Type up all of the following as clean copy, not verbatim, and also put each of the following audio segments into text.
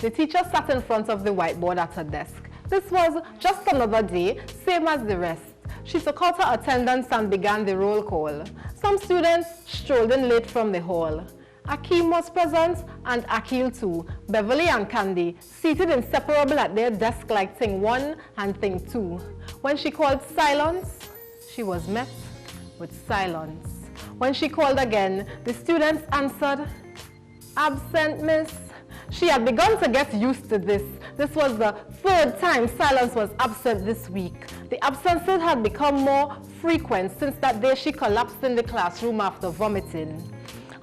The teacher sat in front of the whiteboard at her desk. This was just another day, same as the rest. She took out her attendance and began the roll call. Some students strolled in late from the hall. Akeem was present and Akil too, Beverly and Candy, seated inseparable at their desk like thing 1 and thing 2. When she called silence, she was met with silence. When she called again, the students answered, "Absent, miss." She had begun to get used to this. This was the 3rd time silence was absent this week. The absences had become more frequent since that day she collapsed in the classroom after vomiting.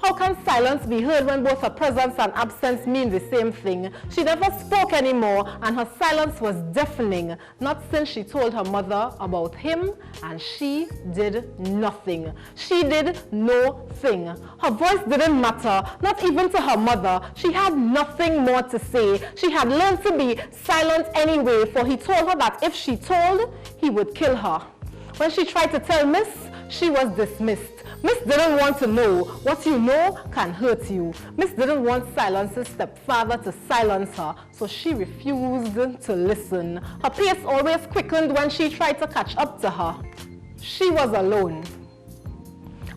How can silence be heard when both her presence and absence mean the same thing? She never spoke anymore, and her silence was deafening, not since she told her mother about him, and she did nothing. She did no thing. Her voice didn't matter, not even to her mother. She had nothing more to say. She had learned to be silent anyway, for he told her that if she told, he would kill her. When she tried to tell Miss, she was dismissed. Miss didn't want to know. What you know can hurt you. Miss didn't want Silence's stepfather to silence her, so she refused to listen. Her pace always quickened when she tried to catch up to her. She was alone.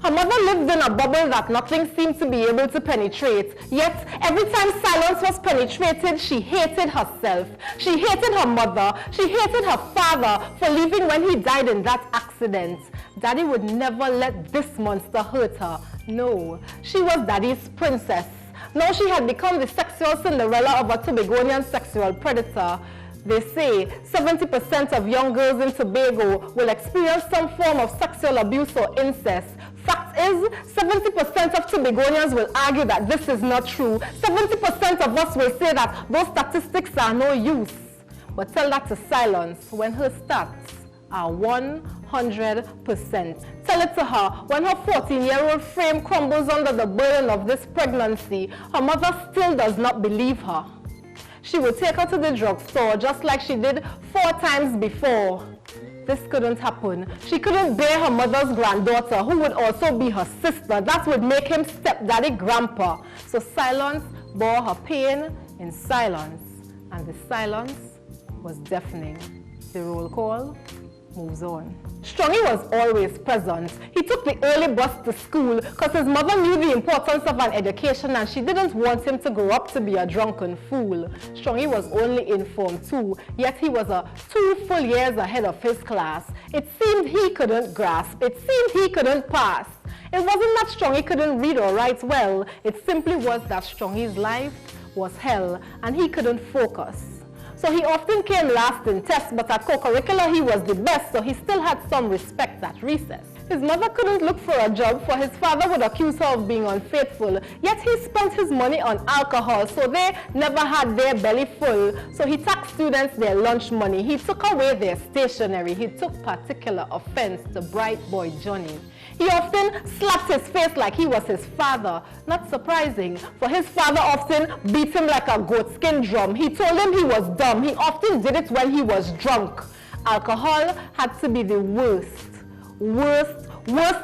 Her mother lived in a bubble that nothing seemed to be able to penetrate. Yet, every time silence was penetrated, she hated herself. She hated her mother. She hated her father for leaving when he died in that accident. Daddy would never let this monster hurt her. No, she was Daddy's princess. Now she had become the sexual Cinderella of a Tobagonian sexual predator. They say 70% of young girls in Tobago will experience some form of sexual abuse or incest. Fact is, 70% of Tobagonians will argue that this is not true. 70% of us will say that those statistics are no use. But tell that to Silence when her stats are 100%. Tell it to her when her 14-year-old frame crumbles under the burden of this pregnancy. Her mother still does not believe her. She would take her to the drugstore just like she did 4 times before. This couldn't happen. She couldn't bear her mother's granddaughter, who would also be her sister. That would make him stepdaddy grandpa. So Silence bore her pain in silence, and the silence was deafening. The roll call moves on. Strongy was always present. He took the early bus to school because his mother knew the importance of an education and she didn't want him to grow up to be a drunken fool. Strongy was only in Form 2, yet he was 2 full years ahead of his class. It seemed he couldn't grasp. It seemed he couldn't pass. It wasn't that Strongy couldn't read or write well. It simply was that Strongy's life was hell and he couldn't focus. So he often came last in tests, but at co-curricular he was the best, so he still had some respect at recess. His mother couldn't look for a job, for his father would accuse her of being unfaithful. Yet he spent his money on alcohol, so they never had their belly full. So he taxed students their lunch money. He took away their stationery. He took particular offense to bright boy Johnny. He often slapped his face like he was his father. Not surprising, for his father often beat him like a goatskin drum. He told him he was dumb. He often did it when he was drunk. Alcohol had to be the worst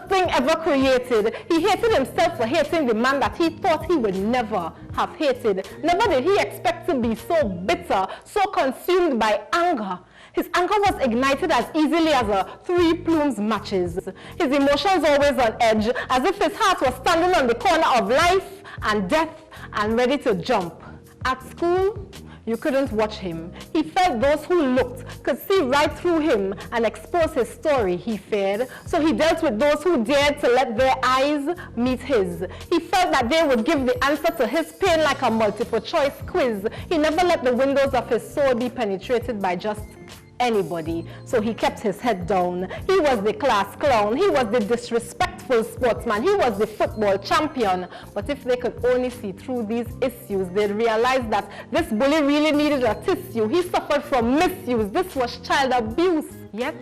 thing ever created. He hated himself for hating the man that he thought he would never have hated. Never did he expect to be so bitter, so consumed by anger. His anger was ignited as easily as a 3 plumes matches. His emotions always on edge, as if his heart was standing on the corner of life and death and ready to jump. At school, you couldn't watch him. He felt those who looked could see right through him and expose his story, he feared. So he dealt with those who dared to let their eyes meet his. He felt that they would give the answer to his pain like a multiple choice quiz. He never let the windows of his soul be penetrated by just anybody, so he kept his head down. He was the class clown. He was the disrespectful sportsman. He was the football champion. But if they could only see through these issues, they'd realize that this bully really needed a tissue. He suffered from misuse. This was child abuse. Yet,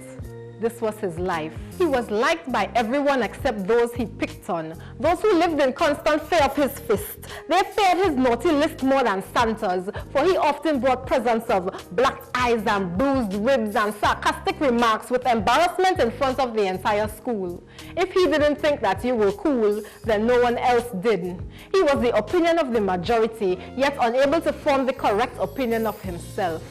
This was his life. He was liked by everyone except those he picked on, those who lived in constant fear of his fist. They feared his naughty list more than Santa's, for he often brought presents of black eyes and bruised ribs and sarcastic remarks with embarrassment in front of the entire school. If he didn't think that you were cool, then no one else did. He was the opinion of the majority, yet unable to form the correct opinion of himself.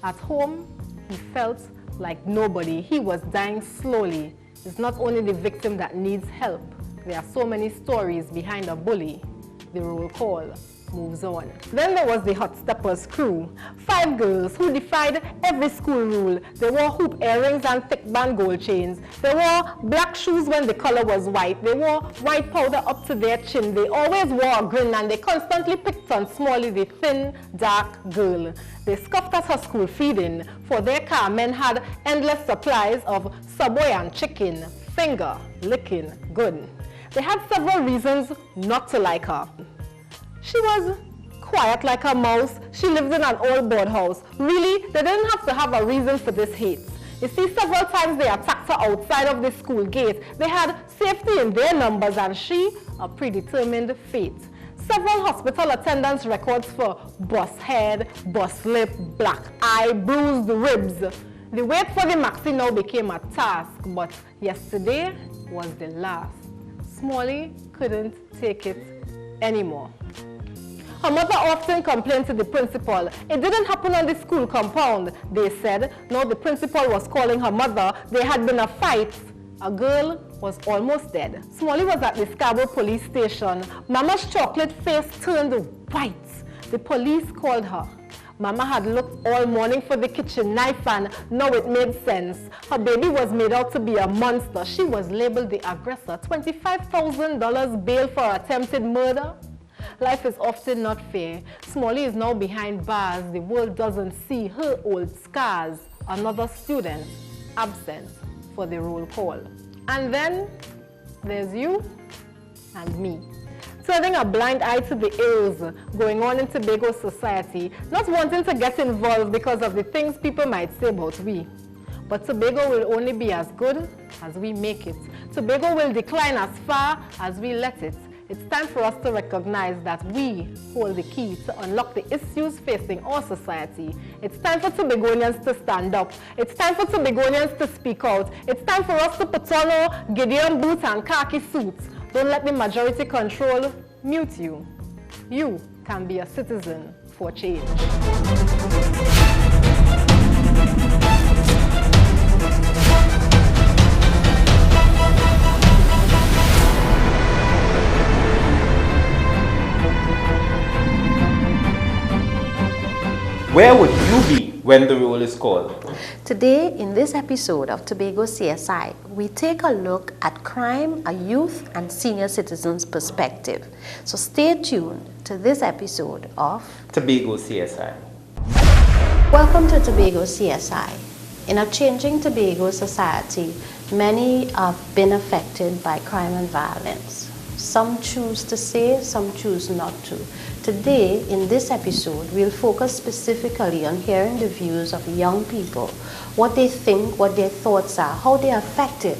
At home, he felt like nobody. He was dying slowly. It's not only the victim that needs help. There are so many stories behind a bully. The roll call moves on. Then there was the Hot Steppers crew. 5 girls who defied every school rule. They wore hoop earrings and thick band gold chains. They wore black shoes when the color was white. They wore white powder up to their chin. They always wore a grin, and they constantly picked on Smalley, the thin, dark girl. They scoffed at her school feeding. For their car, men had endless supplies of Subway and chicken, finger licking good. They had several reasons not to like her. She was quiet like a mouse. She lived in an old board house. Really, they didn't have to have a reason for this hate. You see, several times they attacked her outside of the school gate. They had safety in their numbers, and she, a predetermined fate. Several hospital attendants' records for bust head, bust lip, black eye, bruised ribs. The wait for the maxi now became a task, but yesterday was the last. Smalley couldn't take it anymore. Her mother often complained to the principal. It didn't happen on the school compound, they said. No, the principal was calling her mother. There had been a fight. A girl was almost dead. Smalley was at the Scarborough police station. Mama's chocolate face turned white. The police called her. Mama had looked all morning for the kitchen knife, and now it made sense. Her baby was made out to be a monster. She was labeled the aggressor. $25,000 bail for attempted murder. Life is often not fair. Smalley is now behind bars. The world doesn't see her old scars. Another student absent for the roll call. And then there's you and me, turning a blind eye to the ills going on in Tobago society, not wanting to get involved because of the things people might say about we. But Tobago will only be as good as we make it. Tobago will decline as far as we let it. It's time for us to recognize that we hold the key to unlock the issues facing our society. It's time for Tobagonians to stand up. It's time for Tobagonians to speak out. It's time for us to put on our Gideon boots and khaki suits. Don't let the majority control mute you. You can be a citizen for change. Where would you be when the roll is called? Today, in this episode of Tobago CSI, we take a look at crime, a youth and senior citizens' perspective. So stay tuned to this episode of Tobago CSI. Welcome to Tobago CSI. In a changing Tobago society, many have been affected by crime and violence. Some choose to say, some choose not to. Today, in this episode, we'll focus specifically on hearing the views of young people, what they think, what their thoughts are, how they are affected,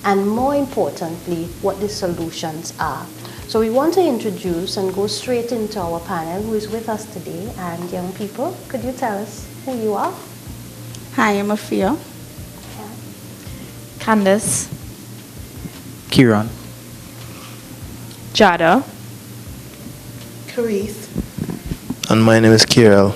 and more importantly, what the solutions are. So we want to introduce and go straight into our panel who is with us today. And young people, could you tell us who you are? Hi, I'm Afia. Yeah. Candace. Kieran. Jada. Carice. And my name is Kirill.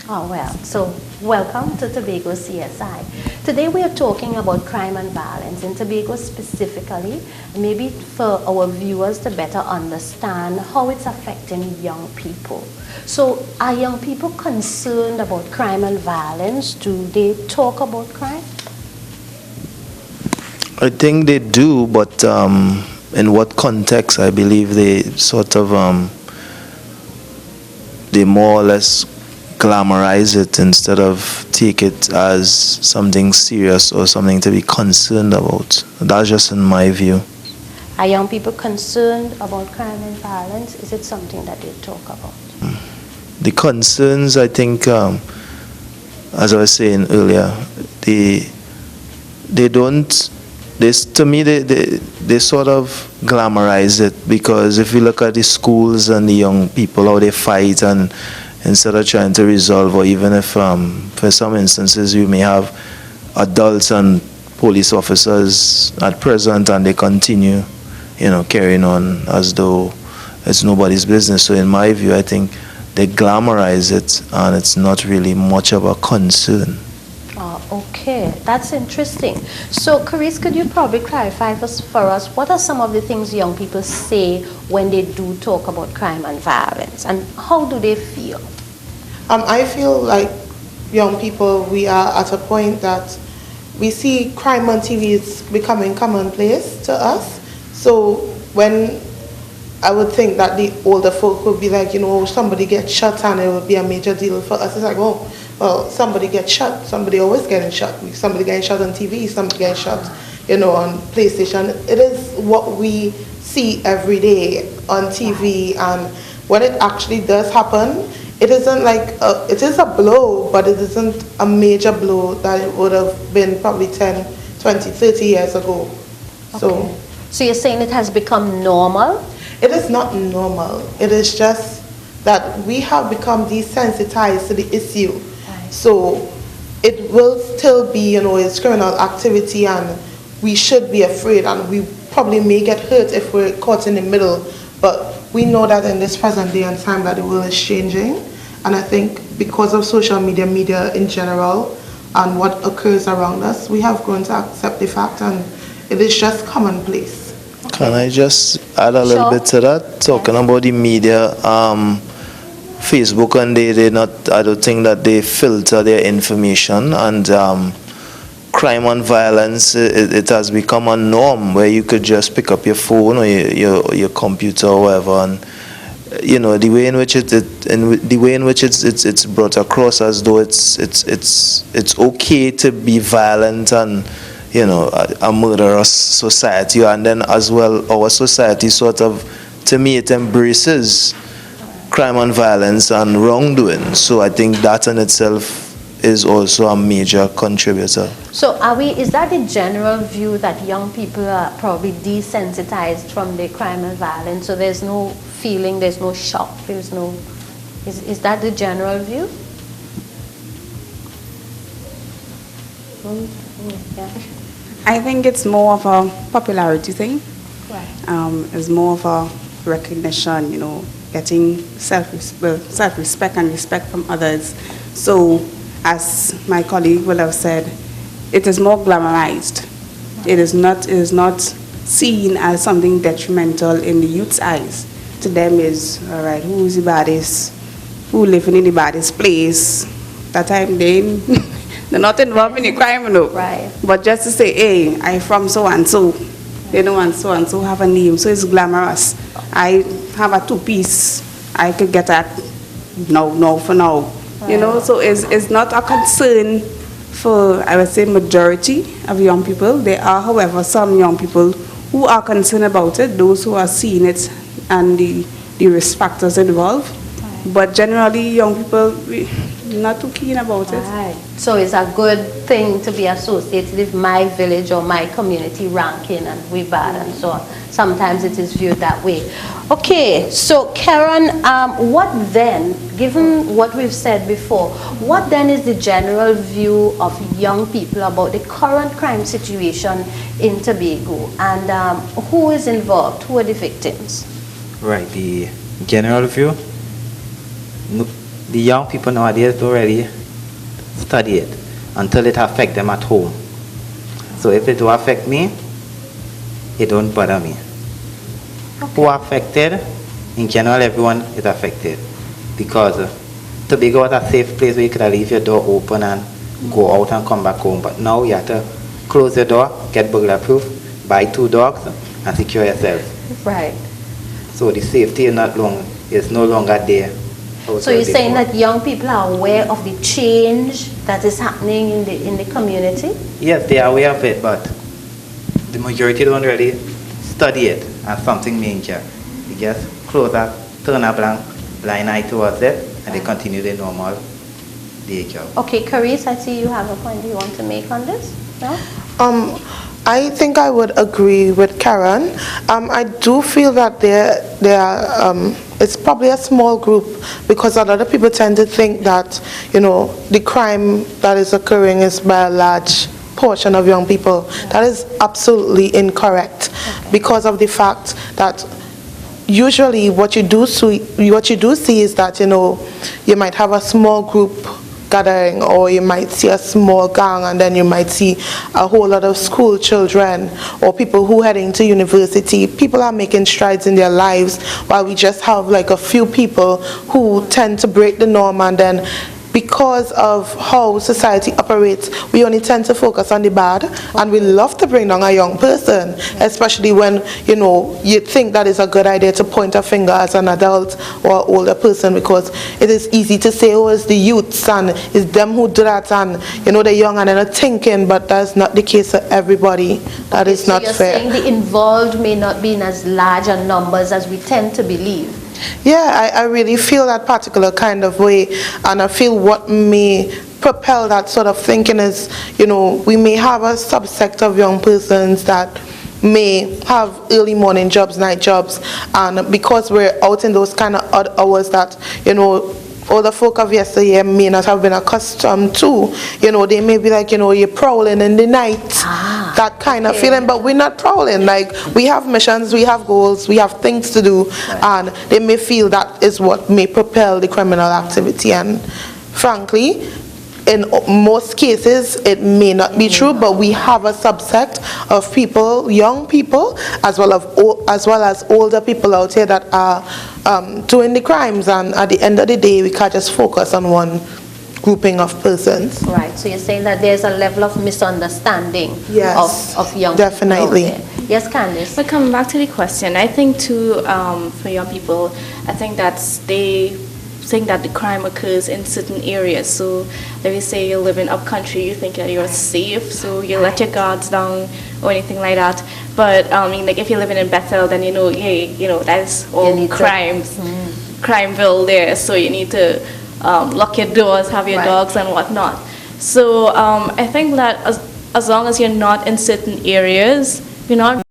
Oh, well, so welcome to Tobago CSI. Today we are talking about crime and violence in Tobago specifically, maybe for our viewers to better understand how it's affecting young people. So are young people concerned about crime and violence? Do they talk about crime? I think they do, but in what context? I believe they sort of, they more or less glamorize it instead of take it as something serious or something to be concerned about. That's just in my view. Are young people concerned about crime and violence? Is it something that they talk about? The concerns, I think, as I was saying earlier, they don't, to me, they sort of glamorize it, because if you look at the schools and the young people, how they fight, and instead of trying to resolve, or even if, for some instances, you may have adults and police officers at present, and they continue, carrying on as though it's nobody's business. So in my view, I think they glamorize it, and it's not really much of a concern. Okay, that's interesting. So, Carice, could you probably clarify for us, what are some of the things young people say when they do talk about crime and violence, and how do they feel? I feel like young people, we are at a point that we see crime on TV is becoming commonplace to us. So when I would think that the older folk would be like, somebody gets shot and it would be a major deal. For us, it's like, well, somebody gets shot. Somebody always getting shot. Somebody getting shot on TV. Somebody getting shot, on PlayStation. It is what we see every day on TV. And when it actually does happen, it isn't like, it is a blow, but it isn't a major blow that it would have been probably 10, 20, 30 years ago. Okay. So you're saying it has become normal? It is not normal. It is just that we have become desensitized to the issue. Right. So it will still be, it's criminal activity, and we should be afraid, and we probably may get hurt if we're caught in the middle. But we know that in this present day and time that the world is changing. And I think because of social media in general, and what occurs around us, we have grown to accept the fact, and it is just commonplace. Can I just add a little bit to that? Talking about the media, Facebook, and I don't think that they filter their information, and crime and violence, it has become a norm where you could just pick up your phone or your computer or whatever, and the way in which it's brought across as though it's okay to be violent and a murderous society, and then as well our society sort of, to me, it embraces crime and violence and wrongdoing. So I think that in itself is also a major contributor. So is that the general view, that young people are probably desensitized from the crime and violence, so there's no feeling, there's no shock, is that the general view? Yeah. I think it's more of a popularity thing. Right. It's more of a recognition, getting self-respect and respect from others. So, as my colleague will have said, it is more glamorized. It is not seen as something detrimental in the youth's eyes. To them is, all right, who is the baddest, who living in the baddest place. That time they're not involved in the crime, Right. But just to say, hey, I'm from so-and-so, and so-and-so have a name, so it's glamorous. I have a two-piece, I could get that for now. Right. So it's not a concern for, I would say, majority of young people. There are, however, some young people who are concerned about it, those who are seeing it and the risk factors involved. Right. But generally, young people, not too keen about it. Right. So it's a good thing to be associated with my village or my community ranking, and we bad and so on. Sometimes it is viewed that way. Okay, so Karen, what then, given what we've said before, what then is the general view of young people about the current crime situation in Tobago, and who is involved, who are the victims? Right, the general view, the young people nowadays don't really study it until it affects them at home. So if it don't affect me, it don't bother me. Okay. Who are affected? In general, everyone is affected, because Tobago was a safe place where you could leave your door open and go out and come back home. But now you have to close your door, get burglar proof, buy 2 dogs, and secure yourself. Right. So the safety is no longer there. So you're saying that young people are aware of the change that is happening in the community? Yes, they are aware of it, but the majority don't really study it as something major. They just close up, turn a blind eye towards it, and they continue their normal day job. Okay, Carice, I see you have a point you want to make on this. No? I think I would agree with Karen. I do feel that it's probably a small group, because a lot of people tend to think that, you know, the crime that is occurring is by a large portion of young people. That is absolutely incorrect, because of the fact that usually what you do see is that, you know, you might have a small group gathering, or you might see a small gang, and then you might see a whole lot of school children or people who heading to university. People are making strides in their lives, while we just have like a few people who tend to break the norm, and then because of how society operates, we only tend to focus on the bad, and we love to bring down a young person, especially when, you know, you think that it's a good idea to point a finger as an adult or older person, because it is easy to say, oh, it's the youths and it's them who do that, and, you know, they're young and they're not thinking, but that's not the case for everybody. That is so not you're fair. saying the involved may not be in as large a numbers as we tend to believe. Yeah, I really feel that particular kind of way, and I feel what may propel that sort of thinking is, you know, we may have a subsect of young persons that may have early morning jobs, night jobs, and because we're out in those kind of odd hours that, you know, older folk of yesteryear may not have been accustomed to, you know, they may be like, you know, you're prowling in the night, that kind of feeling, but we're not prowling. Like, we have missions, we have goals, we have things to do, and they may feel that is what may propel the criminal activity, and frankly, in most cases, it may not be true, but we have a subset of people, young people, as well as older people out here that are doing the crimes, and at the end of the day, we can't just focus on one grouping of persons. Right, so you're saying that there's a level of misunderstanding Yes, of young definitely. people out there. Yes, Candice? But coming back to the question, I think too, for young people, I think they think that the crime occurs in certain areas. So let me say you live in upcountry, you think that you're safe, so you let your guards down or anything like that. But I mean, like if you're living in Bethel, then you know, hey, you know, that's all crimes, crimeville there. So you need to lock your doors, have your dogs and whatnot. So I think that as long as you're not in certain areas, you're not